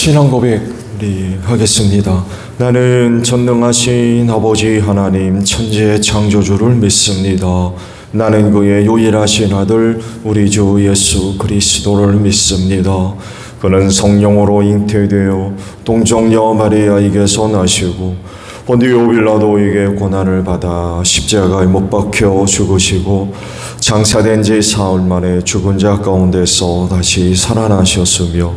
신앙 고백 우리 하겠습니다. 나는 전능하신 아버지 하나님 천지의 창조주를 믿습니다. 나는 그의 유일하신 아들 우리 주 예수 그리스도를 믿습니다. 그는 성령으로 잉태되어 동정녀 마리아에게서 나시고 본디오 빌라도에게 고난을 받아 십자가에 못 박혀 죽으시고 장사된 지 사흘 만에 죽은 자 가운데서 다시 살아나셨으며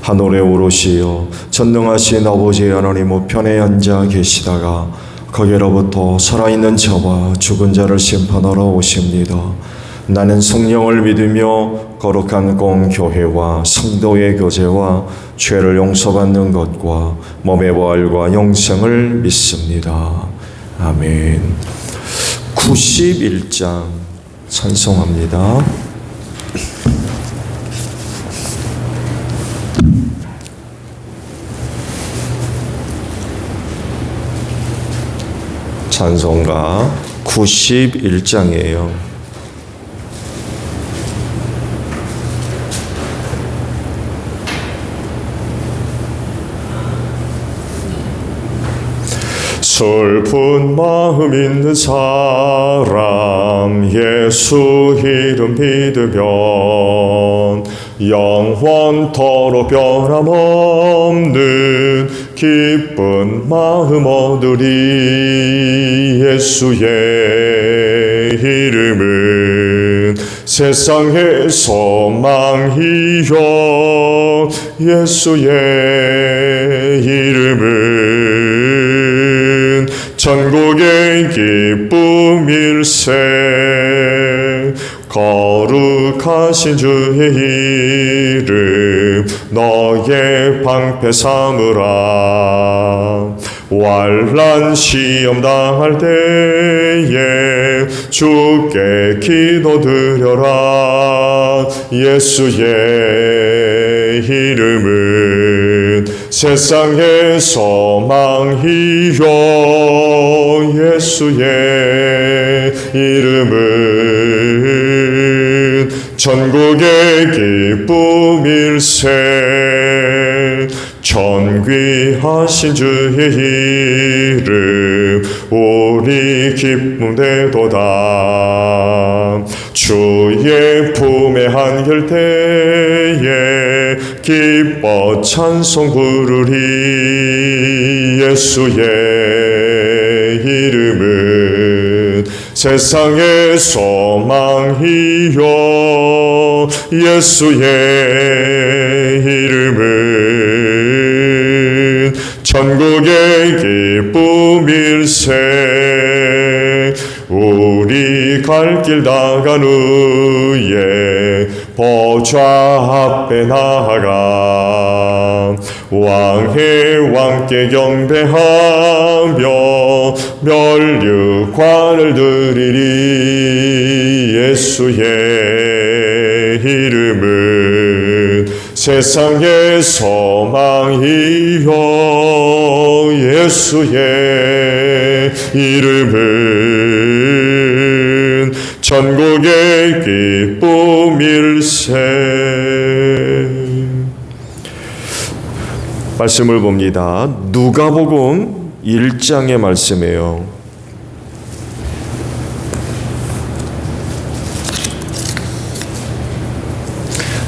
하늘에 오르시어 전능하신 아버지 하나님 우편에 앉아 계시다가 거기로부터 살아있는 자와 죽은 자를 심판하러 오십니다. 나는 성령을 믿으며 거룩한 공교회와 성도의 교제와 죄를 용서받는 것과 몸의 부활과 영생을 믿습니다. 아멘. 91장 찬송합니다. 찬송가 91장이에요. 슬픈 마음 있는 사람 예수 이름 믿으면 영원토록 변함없는 기쁜 마음 얻으리. 예수의 이름은 세상의 소망이요 예수의 이름은 천국의 기쁨일세. 거룩하신 주의 이름 너의 방패 삼으라. 환난 시험 당할 때에 주께 기도드려라. 예수의 이름은 세상의 소망이요 예수의 이름은 천국의 기쁨일세. 존귀하신 주의 이름 우리 기쁨 되도다. 주의 품에 안길 때에 기뻐 찬송 부르리. 예수의 이름은 세상의 소망이요 예수의 이름은 천국의 기쁨일세. 우리 갈 길 나간 후에 보좌 앞에 나아가 왕의 왕께 경배하며 면류관을 드리리. 예수의 이름은 세상의 소망이요 예수의 이름은 천국의 기쁨일세. 말씀을 봅니다. 누가복음 1장의 말씀이에요.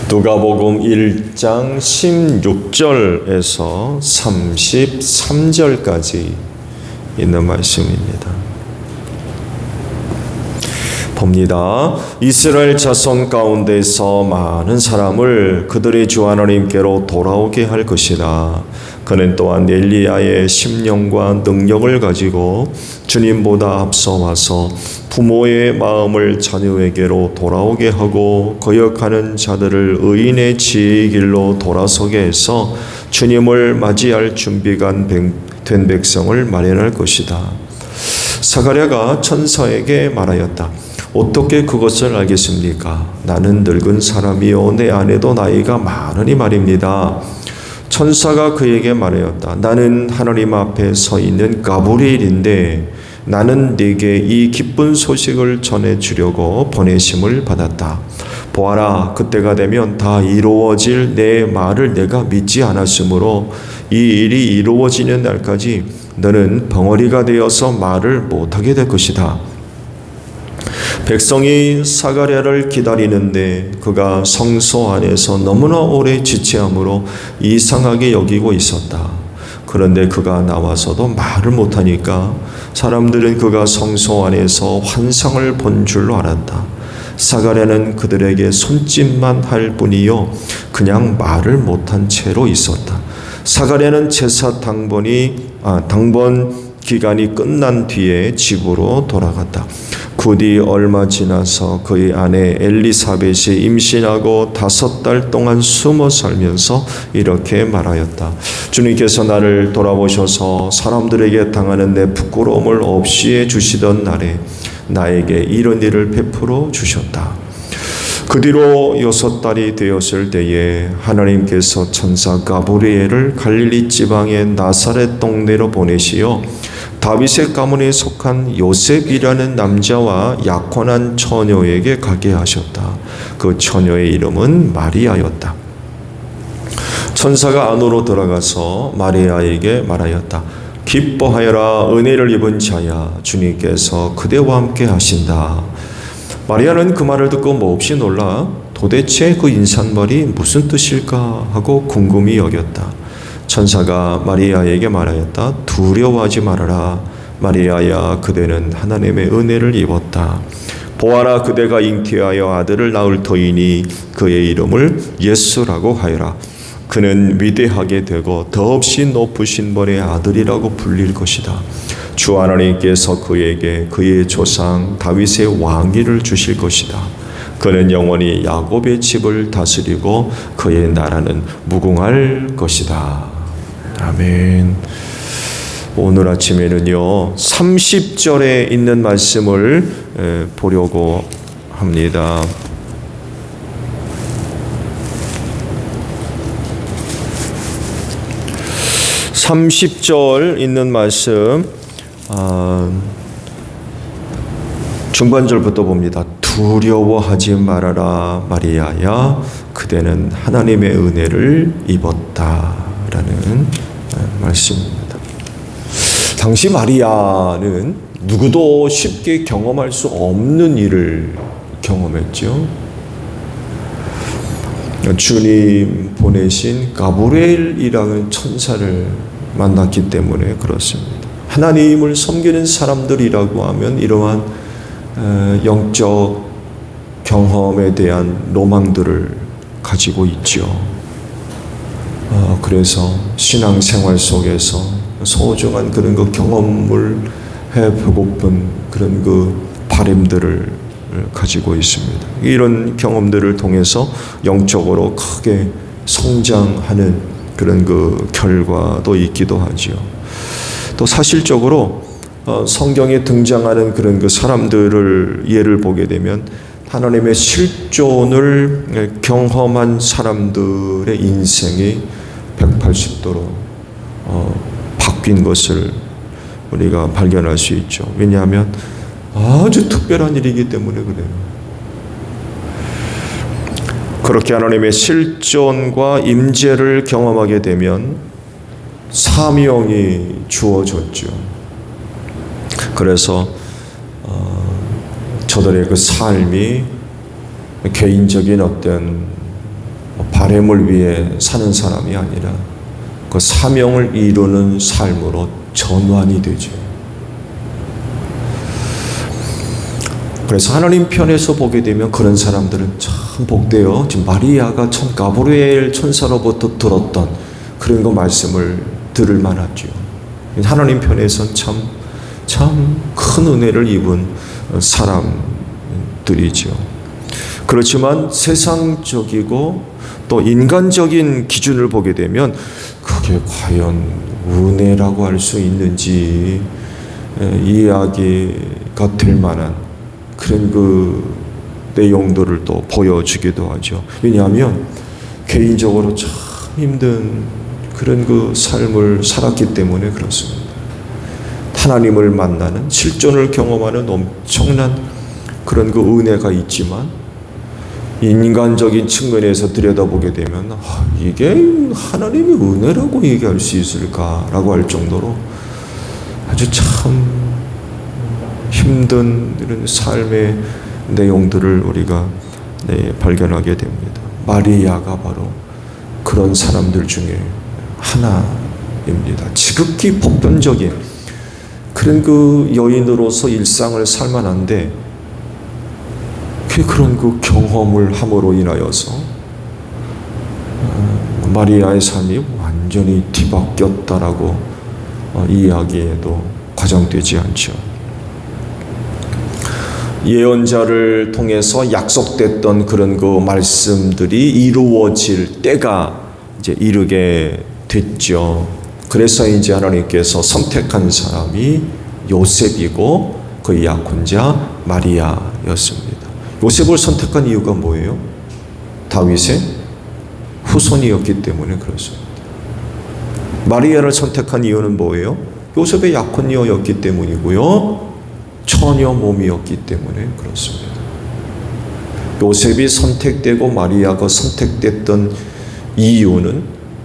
누가복음 1장 16절에서 33절까지 있는 말씀입니다. 봅니다. 이스라엘 자손 가운데서 많은 사람을 그들의 주 하나님께로 돌아오게 할 것이다. 그는 또한 엘리야의 심령과 능력을 가지고 주님보다 앞서 와서 부모의 마음을 자녀에게로 돌아오게 하고 거역하는 자들을 의인의 지혜의 길로 돌아서게 해서 주님을 맞이할 준비가 된 백성을 마련할 것이다. 사가랴가 천사에게 말하였다. 어떻게 그것을 알겠습니까? 나는 늙은 사람이요 내 아내도 나이가 많으니 말입니다. 천사가 그에게 말하였다. 나는 하나님 앞에 서 있는 가브리엘인데 나는 네게 이 기쁜 소식을 전해주려고 보내심을 받았다. 보아라, 그때가 되면 다 이루어질 내 말을 내가 믿지 않았으므로 이 일이 이루어지는 날까지 너는 벙어리가 되어서 말을 못하게 될 것이다. 백성이 사가랴를 기다리는데 그가 성소 안에서 너무나 오래 지체함으로 이상하게 여기고 있었다. 그런데 그가 나와서도 말을 못하니까 사람들은 그가 성소 안에서 환상을 본 줄로 알았다. 사가랴는 그들에게 손짓만 할 뿐이요 그냥 말을 못한 채로 있었다. 사가랴는 제사 당번 기간이 끝난 뒤에 집으로 돌아갔다. 그 뒤 얼마 지나서 그의 아내 엘리사벳이 임신하고 5달 동안 숨어 살면서 이렇게 말하였다. 주님께서 나를 돌아보셔서 사람들에게 당하는 내 부끄러움을 없이 해주시던 날에 나에게 이런 일을 베풀어 주셨다. 그 뒤로 6달이 되었을 때에 하나님께서 천사 가브리엘을 갈릴리 지방의 나사렛 동네로 보내시어 다윗의 가문에 속한 요셉이라는 남자와 약혼한 처녀에게 가게 하셨다. 그 처녀의 이름은 마리아였다. 천사가 안으로 들어가서 마리아에게 말하였다. 기뻐하여라, 은혜를 입은 자야, 주님께서 그대와 함께 하신다. 마리아는 그 말을 듣고 몹시 놀라 도대체 그 인사말이 무슨 뜻일까 하고 궁금히 여겼다. 천사가 마리아에게 말하였다. 두려워하지 말아라. 마리아야, 그대는 하나님의 은혜를 입었다. 보아라, 그대가 잉태하여 아들을 낳을 터이니 그의 이름을 예수라고 하여라. 그는 위대하게 되고 더없이 높으신 분의 아들이라고 불릴 것이다. 주 하나님께서 그에게 그의 조상 다윗의 왕위를 주실 것이다. 그는 영원히 야곱의 집을 다스리고 그의 나라는 무궁할 것이다. 아멘. 오늘 아침에는요 30절에 있는 말씀을 보려고 합니다. (30절) 있는 말씀 중반절부터 봅니다. 두려워하지 말아라 마리아야, 그대는 하나님의 은혜를 입었다라는 말씀입니다. 당시 마리아는 누구도 쉽게 경험할 수 없는 일을 경험했죠. 주님 보내신 가브리엘이라는 천사를 만났기 때문에 그렇습니다. 하나님을 섬기는 사람들이라고 하면 이러한 영적 경험에 대한 로망들을 가지고 있죠. 그래서 신앙생활 속에서 소중한 그런 그 경험을 해보고픈 그런 그 바람들을 가지고 있습니다. 이런 경험들을 통해서 영적으로 크게 성장하는 그런 그 결과도 있기도 하지요. 또 사실적으로 성경에 등장하는 그런 그 사람들을 예를 보게 되면 하나님의 실존을 경험한 사람들의 인생이 180도로 바뀐 것을 우리가 발견할 수 있죠. 왜냐하면 아주 특별한 일이기 때문에 그래요. 그렇게 하나님의 실존과 임재를 경험하게 되면 사명이 주어졌죠. 그래서 저들의 그 삶이 개인적인 어떤 바람을 위해 사는 사람이 아니라 그 사명을 이루는 삶으로 전환이 되죠. 그래서 하나님 편에서 보게 되면 그런 사람들은 참 복되어 지금 마리아가 가브리엘 천사로부터 들었던 그런 거 말씀을 들을 만하죠. 하나님 편에서는 참 큰 은혜를 입은 사람들이죠. 그렇지만 세상적이고 또 인간적인 기준을 보게 되면 그게 과연 은혜라고 할 수 있는지 이야기가 될 만한 그런 그 내용들을 또 보여주기도 하죠. 왜냐하면 개인적으로 참 힘든 그런 그 삶을 살았기 때문에 그렇습니다. 하나님을 만나는 실존을 경험하는 엄청난 그런 그 은혜가 있지만 인간적인 측면에서 들여다보게 되면 이게 하나님의 은혜라고 얘기할 수 있을까라고 할 정도로 아주 참 힘든 이런 삶의 내용들을 우리가 발견하게 됩니다. 마리아가 바로 그런 사람들 중에 하나입니다. 지극히 보편적인 그런 그 여인으로서 일상을 살만한데 그런 그 경험을 함으로 인하여서 마리아의 삶이 완전히 뒤바뀌었다라고 이야기해도 과장되지 않죠. 예언자를 통해서 약속됐던 그런 그 말씀들이 이루어질 때가 이제 이르게 됐죠. 그래서 이제 하나님께서 선택한 사람이 요셉이고 그의 약혼자 마리아였습니다. 요셉을 선택한 이유가 뭐예요? 다윗의 후손이었기 때문에 그렇습니다. 마리아를 선택한 이유는 뭐예요? 요셉의 약혼녀였기 때문이고요. 처녀 몸이었기 때문에 그렇습니다. 요셉이 선택되고 마리아가 선택됐던 이유는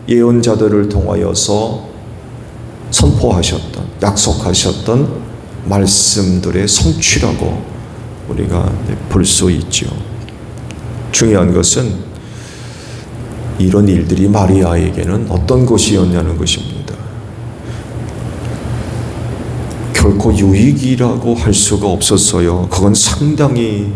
예언자들을 통하여서 선포하셨던, 약속하셨던 말씀들의 성취라고 우리가 볼 수 있죠. 중요한 것은 이런 일들이 마리아에게는 어떤 것이었냐는 것입니다. 결코 유익이라고 할 수가 없었어요. 그건 상당히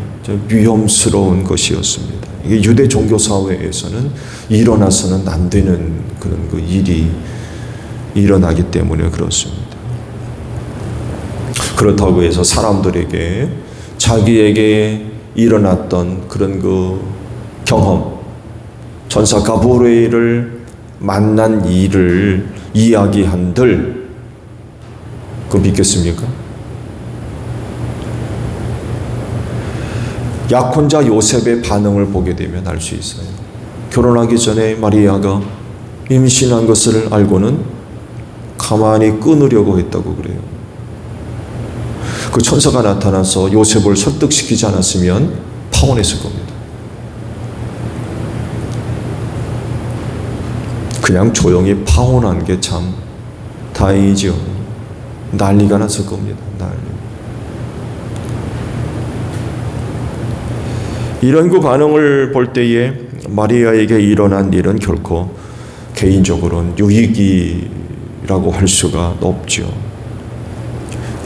위험스러운 것이었습니다. 이게 유대 종교 사회에서는 일어나서는 안 되는 그런 그 일이 일어나기 때문에 그렇습니다. 그렇다고 해서 사람들에게 자기에게 일어났던 그런 그 경험, 전사 가브리엘을 만난 일을 이야기한들 그거 믿겠습니까? 약혼자 요셉의 반응을 보게 되면 알 수 있어요. 결혼하기 전에 마리아가 임신한 것을 알고는 가만히 끊으려고 했다고 그래요. 그 천사가 나타나서 요셉을 설득시키지 않았으면 파혼했을 겁니다. 그냥 조용히 파혼한 게 참 다행이죠. 난리가 났을 겁니다. 난리. 이런 그 반응을 볼 때에 마리아에게 일어난 일은 결코 개인적으로는 유익이라고 할 수가 없죠.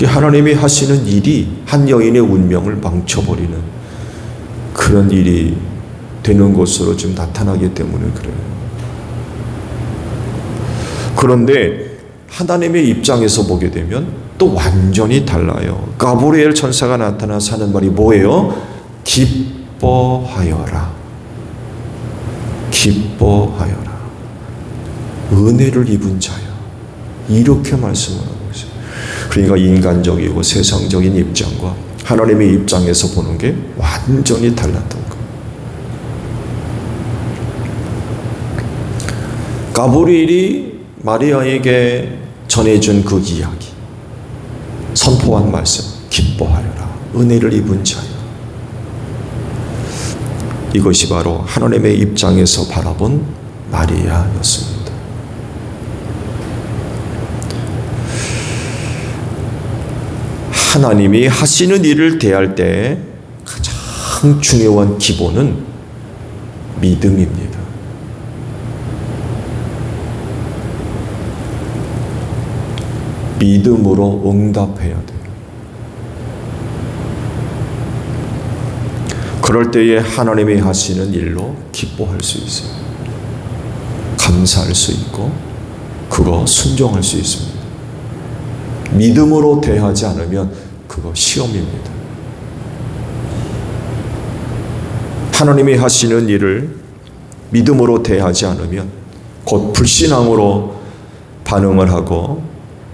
하나님이 하시는 일이 한 여인의 운명을 망쳐버리는 그런 일이 되는 것으로 지금 나타나기 때문에 그래요. 그런데 하나님의 입장에서 보게 되면 또 완전히 달라요. 가브리엘 천사가 나타나서 하는 말이 뭐예요? 기뻐하여라. 기뻐하여라. 은혜를 입은 자야. 이렇게 말씀을 하고 있어요. 그러니까 인간적이고 세상적인 입장과 하나님의 입장에서 보는 게 완전히 달랐던 거예요. 가브리엘이 마리아에게 전해준 그 이야기, 선포한 말씀, 기뻐하여라. 은혜를 입은 자야. 이것이 바로 하나님의 입장에서 바라본 마리아였습니다. 하나님이 하시는 일을 대할 때 가장 중요한 기본은 믿음입니다. 믿음으로 응답해야 돼요. 그럴 때에 하나님이 하시는 일로 기뻐할 수 있어요. 감사할 수 있고 그거 순종할 수 있습니다. 믿음으로 대하지 않으면 그거 시험입니다. 하나님이 하시는 일을 믿음으로 대하지 않으면 곧 불신앙으로 반응을 하고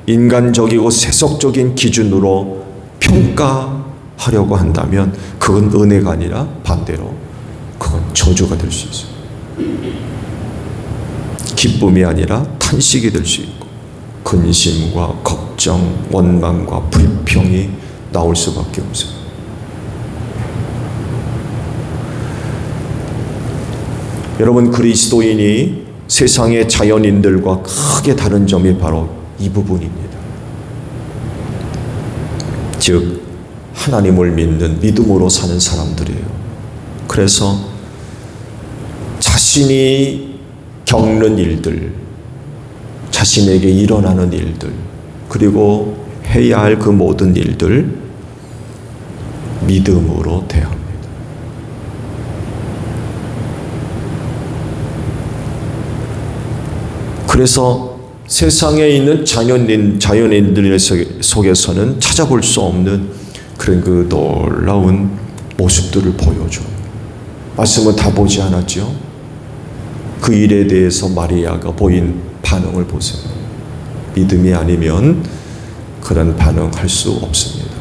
인간적이고 세속적인 기준으로 평가하려고 한다면 그건 은혜가 아니라 반대로 그건 저주가 될 수 있어요. 기쁨이 아니라 탄식이 될 수 있고 근심과 걱정, 원망과 불평이 나올 수밖에 없어요. 여러분, 그리스도인이 세상의 자연인들과 크게 다른 점이 바로 이 부분입니다. 즉 하나님을 믿는 믿음으로 사는 사람들이에요. 그래서 자신이 겪는 일들, 자신에게 일어나는 일들, 그리고 해야 할 그 모든 일들 믿음으로 대합니다. 그래서 세상에 있는 자연인들 속에서는 찾아볼 수 없는 그런 그 놀라운 모습들을 보여줘요. 말씀은 다 보지 않았죠? 그 일에 대해서 마리아가 보인 반응을 보세요. 믿음이 아니면 그런 반응할 수 없습니다.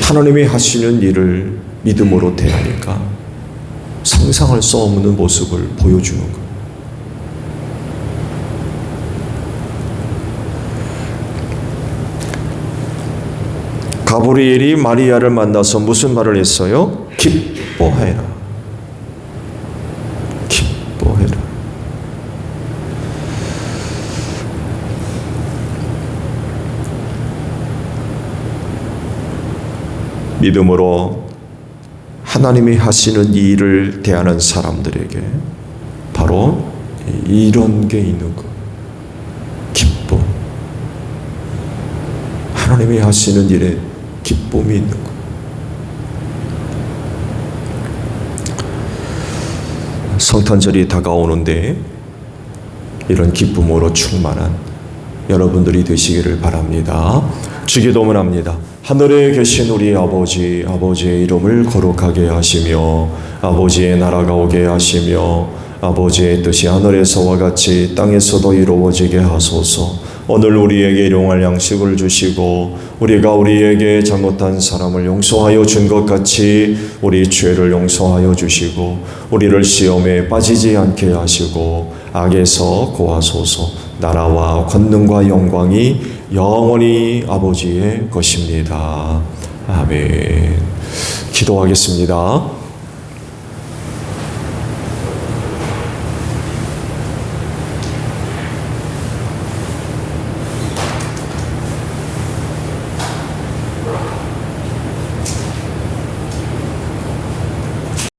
하나님이 하시는 일을 믿음으로 대하니까 상상할 수 없는 모습을 보여주는 거예요. 가브리엘이 마리아를 만나서 무슨 말을 했어요? 기뻐해라. 기뻐해라. 믿음으로 하나님이 하시는 이 일을 대하는 사람들에게 바로 이런 게 있는 거예요. 기쁨. 하나님이 하시는 일에 기쁨이 있는 거예요. 성탄절이 다가오는데 이런 기쁨으로 충만한 여러분들이 되시기를 바랍니다. 주기도문 합니다. 하늘에 계신 우리 아버지, 아버지의 이름을 거룩하게 하시며 아버지의 나라가 오게 하시며 아버지의 뜻이 하늘에서와 같이 땅에서도 이루어지게 하소서. 오늘 우리에게 일용할 양식을 주시고 우리가 우리에게 잘못한 사람을 용서하여 준 것 같이 우리 죄를 용서하여 주시고 우리를 시험에 빠지지 않게 하시고 악에서 구하소서. 나라와 권능과 영광이 영원히 아버지의 것입니다. 아멘. 기도하겠습니다.